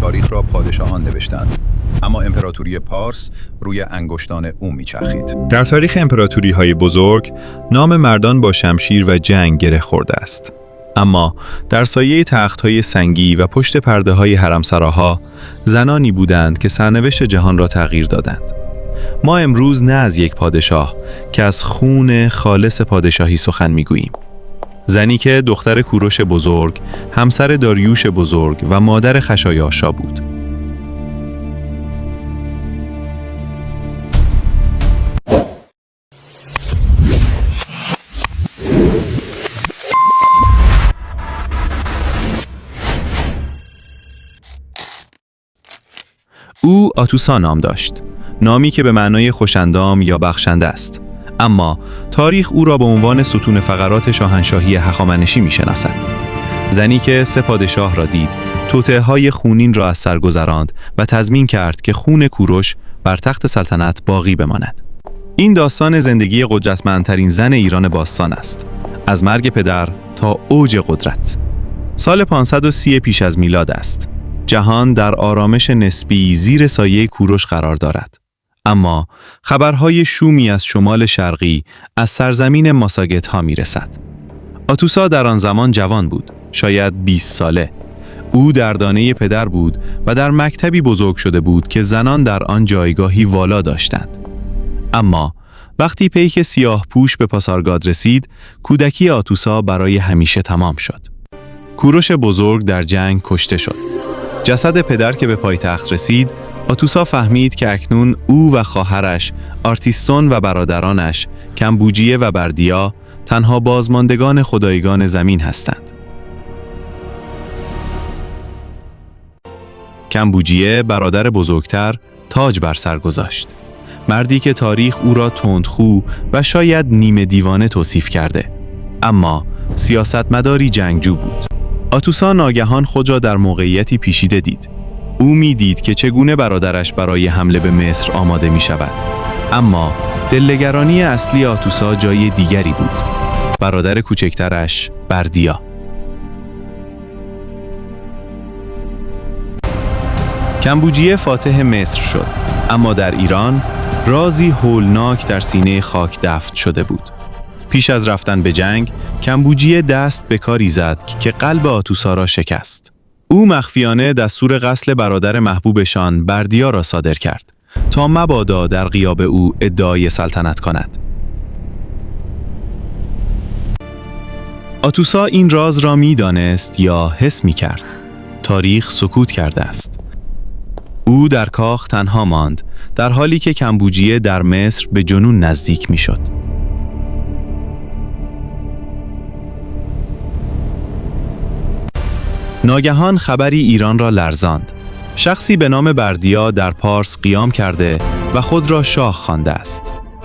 تاریخ را پادشاهان نوشتند، اما امپراتوری پارس روی انگشتان او میچرخید. در تاریخ امپراتوری‌های بزرگ، نام مردان با شمشیر و جنگ گره خورده است. اما در سایه تخت‌های سنگی و پشت پرده‌های حرمسراها، زنانی بودند که سرنوشت جهان را تغییر دادند. ما امروز نه از یک پادشاه که از خون خالص پادشاهی سخن می‌گوییم. زنی که دختر کوروش بزرگ، همسر داریوش بزرگ و مادر خشایارشا بود. او آتوسا نام داشت، نامی که به معنای خوشندام یا بخشنده است. اما تاریخ او را به عنوان ستون فقرات شاهنشاهی هخامنشی می‌شناسد. زنی که 3 پادشاه را دید، توطئه‌های خونین را از سر گذراند و تضمین کرد که خون کوروش بر تخت سلطنت باقی بماند. این داستان زندگی قدرتمندترین زن ایران باستان است، از مرگ پدر تا اوج قدرت. سال 530 پیش از میلاد است. جهان در آرامش نسبی زیر سایه کوروش قرار دارد. اما خبرهای شومی از شمال شرقی از سرزمین ماساگت ها می رسد. آتوسا در آن زمان جوان بود، شاید 20 ساله. او در دانه پدر بود و در مکتبی بزرگ شده بود که زنان در آن جایگاهی والا داشتند. اما وقتی پیک سیاه پوش به پاسارگاد رسید، کودکی آتوسا برای همیشه تمام شد. کوروش بزرگ در جنگ کشته شد. جسد پدر که به پایتخت رسید، آتوسا فهمید که اکنون او و خواهرش، آرتیستون و برادرانش، کمبوجیه و بردیا، تنها بازماندگان خدایگان زمین هستند. کمبوجیه، برادر بزرگتر، تاج بر سر گذاشت. مردی که تاریخ او را تندخو و شاید نیمه دیوانه توصیف کرده. اما سیاستمداری جنگجو بود. آتوسا ناگهان خود را در موقعیتی پیچیده دید. او می‌دید که چگونه برادرش برای حمله به مصر آماده می‌شود. اما دلنگرانی اصلی آتوسا جای دیگری بود. برادر کوچکترش، بردیا. کمبوجیه فاتح مصر شد، اما در ایران رازی هولناک در سینه خاک دفن شده بود. پیش از رفتن به جنگ، کمبوجیه دست به کاری زد که قلب آتوسا را شکست. او مخفیانه دستور قتل برادر محبوبشان بردیا را صادر کرد تا مبادا در غیاب او ادعای سلطنت کند. آتوسا این راز را می‌دانست یا حس می‌کرد. تاریخ سکوت کرده است. او در کاخ تنها ماند، در حالی که کمبوجیه در مصر به جنون نزدیک می‌شد. ناگهان خبری ایران را لرزاند. شخصی به نام بردیا در پارس قیام کرده و خود را شاه خوانده است.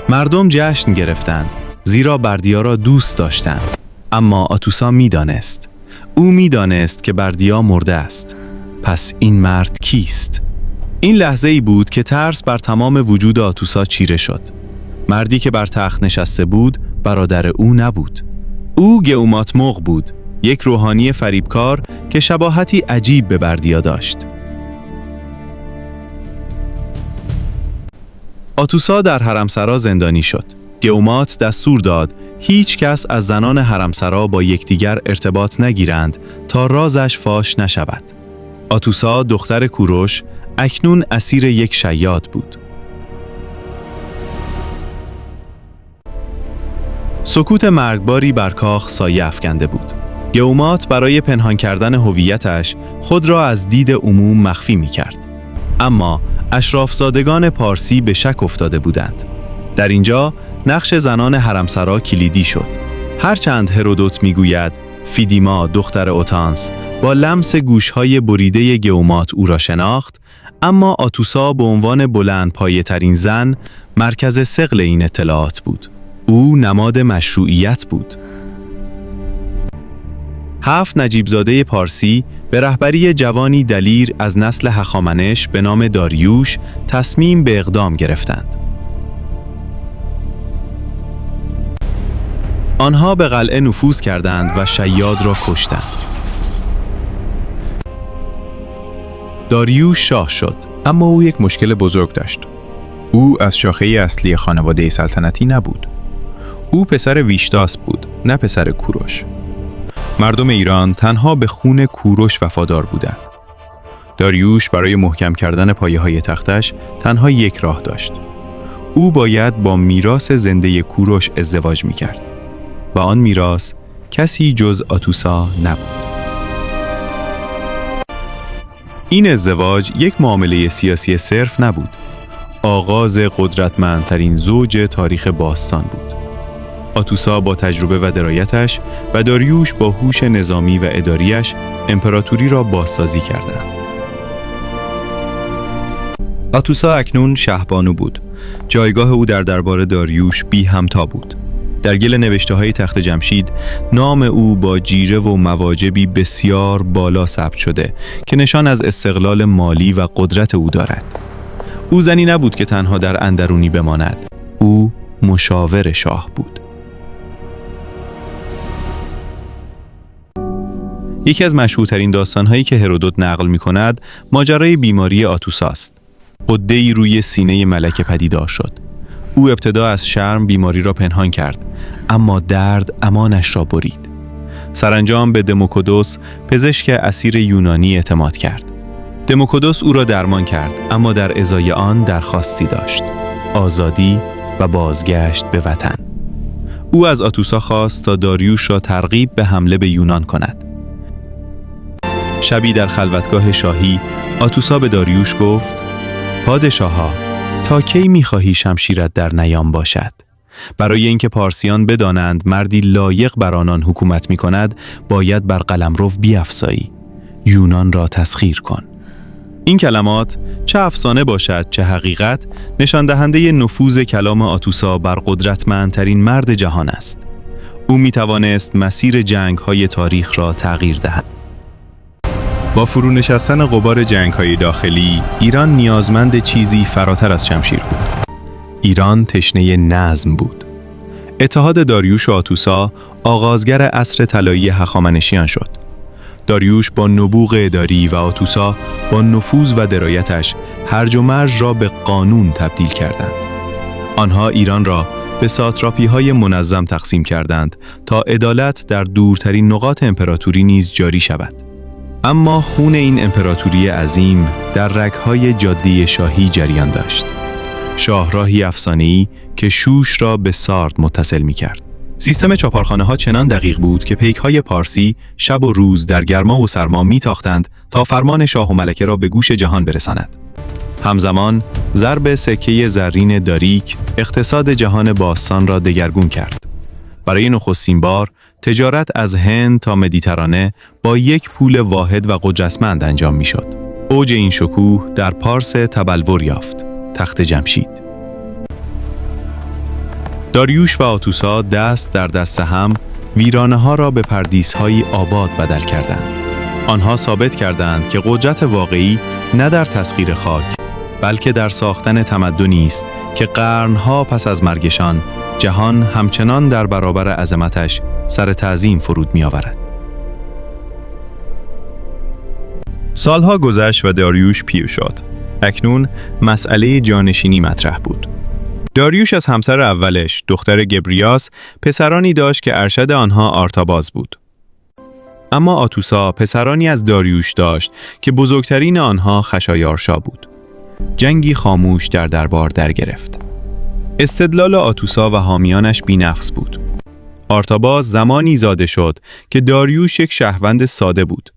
مردم جشن گرفتند، زیرا بردیا را دوست داشتند. اما آتوسا می‌دانست. او می‌دانست که بردیا مرده است. پس این مرد کیست؟ این لحظه ای بود که ترس بر تمام وجود آتوسا چیره شد. مردی که بر تخت نشسته بود، برادر او نبود. او گئوماتموق بود، یک روحانی فریبکار که شباهتی عجیب به بردیا داشت. آتوسا در حرمسرا زندانی شد. گئومات دستور داد هیچ کس از زنان حرمسرا با یکدیگر ارتباط نگیرند تا رازش فاش نشود. آتوسا دختر کوروش اکنون اسیر یک شیاد بود. سکوت مرگباری بر کاخ سایه افکنده بود. گئومات برای پنهان کردن هویتش خود را از دید عموم مخفی می‌کرد. اما اشرافزادگان پارسی به شک افتاده بودند. در اینجا نقش زنان حرمسرا کلیدی شد. هرچند هرودوت می‌گوید فیدیما دختر اوتانس با لمس گوش‌های بریده گئومات او را شناخت، اما آتوسا به عنوان بلندپایه‌ترین زن مرکز ثقل این اطلاعات بود. او نماد مشروعیت بود. 7 نجیبزاده پارسی به رهبری جوانی دلیر از نسل هخامنش به نام داریوش تصمیم به اقدام گرفتند. آنها به قلعه نفوذ کردند و شیاد را کشتند. داریوش شاه شد، اما او یک مشکل بزرگ داشت. او از شاخه اصلی خانواده سلطنتی نبود. او پسر ویشتاس بود، نه پسر کوروش. مردم ایران تنها به خون کوروش وفادار بودند. داریوش برای محکم کردن پایه‌های تختش تنها یک راه داشت. او باید با میراث زنده کوروش ازدواج می‌کرد و آن میراث کسی جز آتوسا نبود. این ازدواج یک معامله سیاسی صرف نبود. آغاز قدرتمندترین زوج تاریخ باستان بود. آتوسا با تجربه و درایتش و داریوش با هوش نظامی و اداریش امپراتوری را بازسازی کردند. آتوسا اکنون شهبانو بود. جایگاه او در دربار داریوش بی همتا بود. در گل نوشته‌های تخت جمشید نام او با جیره و مواجبی بسیار بالا ثبت شده که نشان از استقلال مالی و قدرت او دارد. او زنی نبود که تنها در اندرونی بماند. او مشاور شاه بود. یکی از مشهورترین داستان‌هایی که هرودوت نقل می‌کند ماجرای بیماری آتوسا است. غده‌ای روی سینه ملکه پدیدار شد. او ابتدا از شرم بیماری را پنهان کرد، اما درد امانش را برید. سرانجام به دموکودوس، پزشک اسیر یونانی، اعتماد کرد. دموکودوس او را درمان کرد، اما در ازای آن درخواستی داشت: آزادی و بازگشت به وطن. او از آتوسا خواست تا داریوش را ترغیب به حمله به یونان کند. شبی در خلوتگاه شاهی آتوسا به داریوش گفت: پادشاها، تا کی می‌خواهی شمشیرت در نیام باشد؟ برای اینکه پارسیان بدانند مردی لایق بر آنان حکومت می‌کند، باید بر قلمرو بیفزایی. یونان را تسخیر کن. این کلمات، چه افسانه باشد چه حقیقت، نشان دهنده نفوذ کلام آتوسا بر قدرتمندترین مرد جهان است. او می‌توانست مسیر جنگ‌های تاریخ را تغییر دهد. با فرونشستن غبار جنگ‌های داخلی، ایران نیازمند چیزی فراتر از شمشیر بود. ایران تشنه نظم بود. اتحاد داریوش و آتوسا آغازگر عصر طلایی هخامنشیان شد. داریوش با نبوغ اداری و آتوسا با نفوذ و درایتش هرج و مرج را به قانون تبدیل کردند. آنها ایران را به ساتراپی‌های منظم تقسیم کردند تا عدالت در دورترین نقاط امپراتوری نیز جاری شود. اما خون این امپراتوری عظیم در رگ‌های جاده شاهی جریان داشت. شاهراهی افسانه‌ای که شوش را به سارد متصل می‌کرد. سیستم چاپارخانه‌ها چنان دقیق بود که پیک‌های پارسی شب و روز در گرما و سرما می‌تاختند تا فرمان شاه و ملکه را به گوش جهان برساند. همزمان ضرب سکه زرین داریک اقتصاد جهان باستان را دگرگون کرد. برای نخستین بار تجارت از هند تا مدیترانه با یک پول واحد و قدرتمند انجام می‌شد. اوج این شکوه در پارس تبلور یافت، تخت جمشید. داریوش و آتوسا دست در دست هم ویرانه‌ها را به پردیس‌های آباد بدل کردند. آنها ثابت کردند که قدرت واقعی نه در تسخیر خاک، بلکه در ساختن تمدنی است که قرن‌ها پس از مرگشان جهان همچنان در برابر عظمتش سر تعظیم فرود می‌آورد. سالها گذشت و داریوش پیر شد. اکنون مسئله جانشینی مطرح بود. داریوش از همسر اولش، دختر گبریاس، پسرانی داشت که ارشد آنها آرتاباز بود. اما آتوسا پسرانی از داریوش داشت که بزرگترین آنها خشایارشا بود. جنگی خاموش در دربار در گرفت. استدلال آتوسا و حامیانش بی‌نقص بود. آرتاباز زمانی زاده شد که داریوش یک شهروند ساده بود.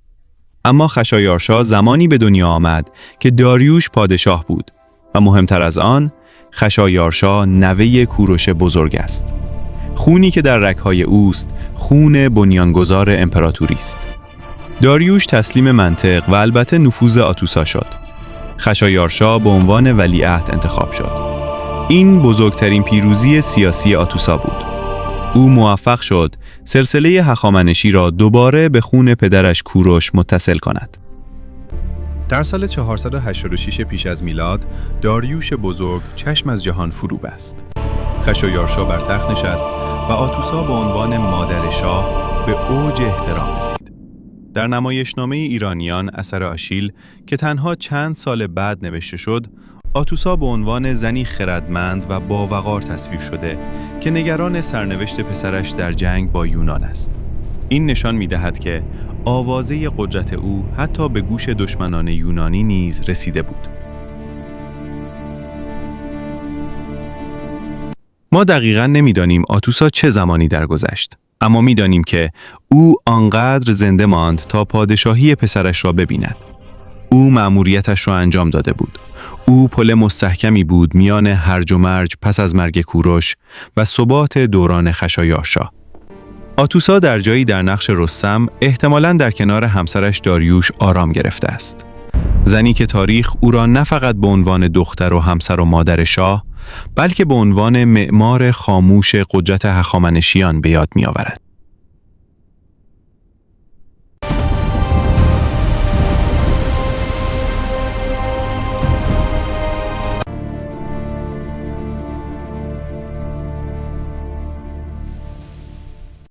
اما خشایارشا زمانی به دنیا آمد که داریوش پادشاه بود و مهمتر از آن، خشایارشا نوه کوروش بزرگ است. خونی که در رگ‌های اوست، خون بنیانگذار امپراتوری است. داریوش تسلیم منطق و البته نفوذ آتوسا شد. خشایارشا به عنوان ولیعهد انتخاب شد. این بزرگترین پیروزی سیاسی آتوسا بود. او موفق شد سلسله هخامنشی را دوباره به خون پدرش کوروش متصل کند. در سال 486 پیش از میلاد، داریوش بزرگ چشم از جهان فرو بست. خشایارشا بر تخت نشست و آتوسا به عنوان مادر شاه به اوج احترام رسید. در نمایشنامه ایرانیان اثر آشیل که تنها چند سال بعد نوشته شد، آتوسا به عنوان زنی خردمند و باوقار تصویر شده که نگران سرنوشت پسرش در جنگ با یونان است. این نشان می‌دهد که آوازه قدرت او حتی به گوش دشمنان یونانی نیز رسیده بود. ما دقیقاً نمی‌دانیم آتوسا چه زمانی درگذشت، اما می‌دانیم که او آنقدر زنده ماند تا پادشاهی پسرش را ببیند. او مأموریتش را انجام داده بود. او پل مستحکمی بود میان هرج و مرج پس از مرگ کوروش و ثبات دوران خشایارشا. آتوسا در جایی در نقش رستم احتمالاً در کنار همسرش داریوش آرام گرفته است. زنی که تاریخ او را نه فقط به عنوان دختر و همسر و مادر شاه، بلکه به عنوان معمار خاموش قدرت هخامنشیان به یاد می‌آورد.